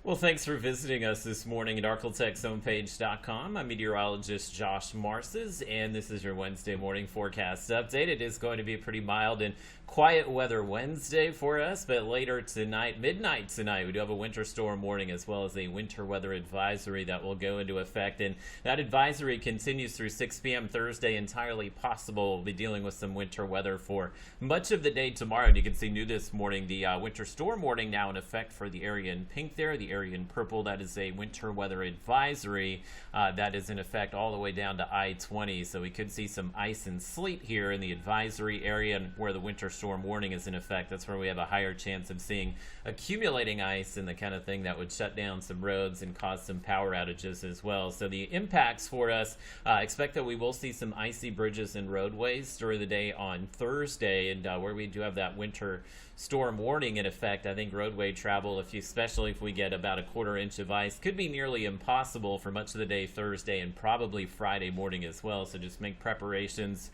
Well, thanks for visiting us this morning at ArkLaTexHomepage.com. I'm meteorologist Josh Marces, and this is your Wednesday morning forecast update. It is going to be a pretty mild and quiet weather Wednesday for us, but later tonight, midnight tonight, we do have a winter storm warning as well as a winter weather advisory that will go into effect. And that advisory continues through 6 p.m. Thursday, entirely possible. We'll be dealing with some winter weather for much of the day tomorrow. And you can see new this morning, the winter storm warning now in effect for the area in pink there, the area in purple. That is a winter weather advisory that is in effect all the way down to I-20. So we could see some ice and sleet here in the advisory area, and where the winter storm warning is in effect, that's where we have a higher chance of seeing accumulating ice and the kind of thing that would shut down some roads and cause some power outages as well. So the impacts for us, expect that we will see some icy bridges and roadways during the day on Thursday, and where we do have that winter storm warning in effect, I think roadway travel, especially if we get about a quarter-inch of ice, could be nearly impossible for much of the day Thursday and probably Friday morning as well. So just make preparations.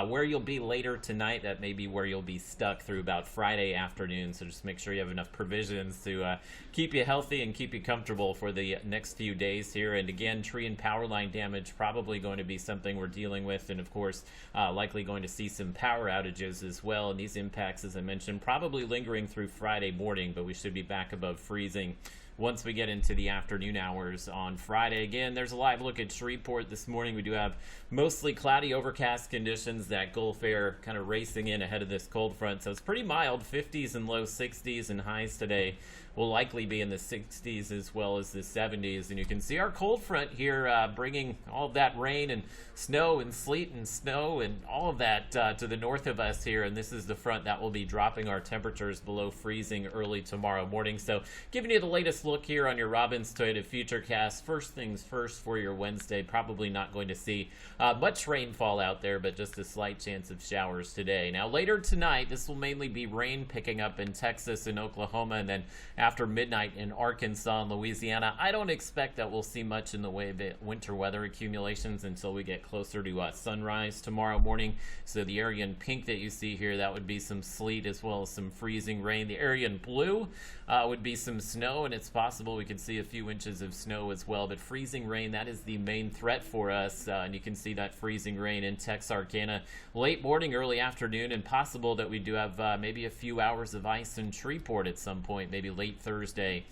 Where you'll be later tonight, that may be where you'll be stuck through about Friday afternoon. So just make sure you have enough provisions to keep you healthy and keep you comfortable for the next few days here. And again, tree and power line damage probably going to be something we're dealing with, and of course likely going to see some power outages as well. And these impacts, as I mentioned, probably lingering through Friday morning, but we should be back above freezing once we get into the afternoon hours on Friday. Again, there's a live look at Shreveport this morning. We do have mostly cloudy, overcast conditions. That Gulf air kind of racing in ahead of this cold front. So it's pretty mild, 50s and low 60s, and highs today will likely be in the 60s as well as the 70s. And you can see our cold front here bringing all of that rain and snow and sleet and snow and all of that to the north of us here. And this is the front that will be dropping our temperatures below freezing early tomorrow morning. So giving you the latest look here on your Robbins Toyota Futurecast. First things first for your Wednesday, probably not going to see much rainfall out there, but just a slight chance of showers today. Now later tonight, this will mainly be rain picking up in Texas and Oklahoma, and then after midnight in Arkansas and Louisiana. I don't expect that we'll see much in the way of winter weather accumulations until we get closer to sunrise tomorrow morning. So the area in pink that you see here, that would be some sleet as well as some freezing rain. The area in blue would be some snow, and it's possible we could see a few inches of snow as well. But freezing rain, that is the main threat for us, and you can see that freezing rain in Texarkana late morning, early afternoon, and possible that we do have maybe a few hours of ice in Shreveport at some point, maybe late Thursday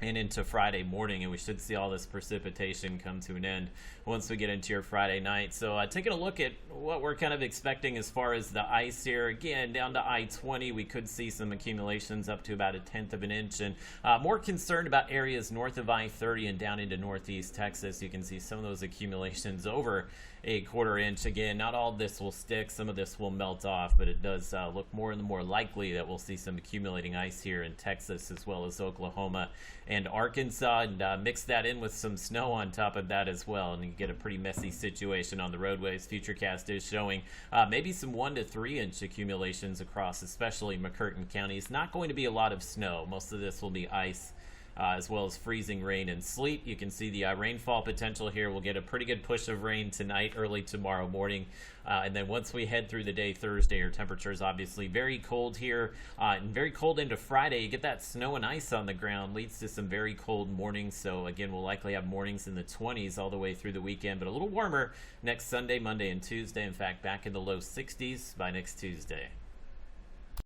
and into Friday morning, and we should see all this precipitation come to an end once we get into your Friday night. So taking a look at what we're kind of expecting as far as the ice here, again down to I-20, we could see some accumulations up to about 1/10 of an inch, and more concerned about areas north of I-30 and down into northeast Texas. You can see some of those accumulations over a quarter inch. Again, not all of this will stick, some of this will melt off, but it does look more and more likely that we'll see some accumulating ice here in Texas as well as Oklahoma and Arkansas, and mix that in with some snow on top of that as well, and you get a pretty messy situation on the roadways. Futurecast is showing maybe some 1 to 3 inch accumulations across especially McCurtain counties. Not going to be a lot of snow. Most of this will be ice as well as freezing rain and sleet. You can see the rainfall potential here. We'll get a pretty good push of rain tonight, early tomorrow morning. And then once we head through the day Thursday, our temperatures obviously very cold here and very cold into Friday. You get that snow and ice on the ground, leads to some very cold mornings. So again, we'll likely have mornings in the 20s all the way through the weekend, but a little warmer next Sunday, Monday, and Tuesday. In fact, back in the low 60s by next Tuesday.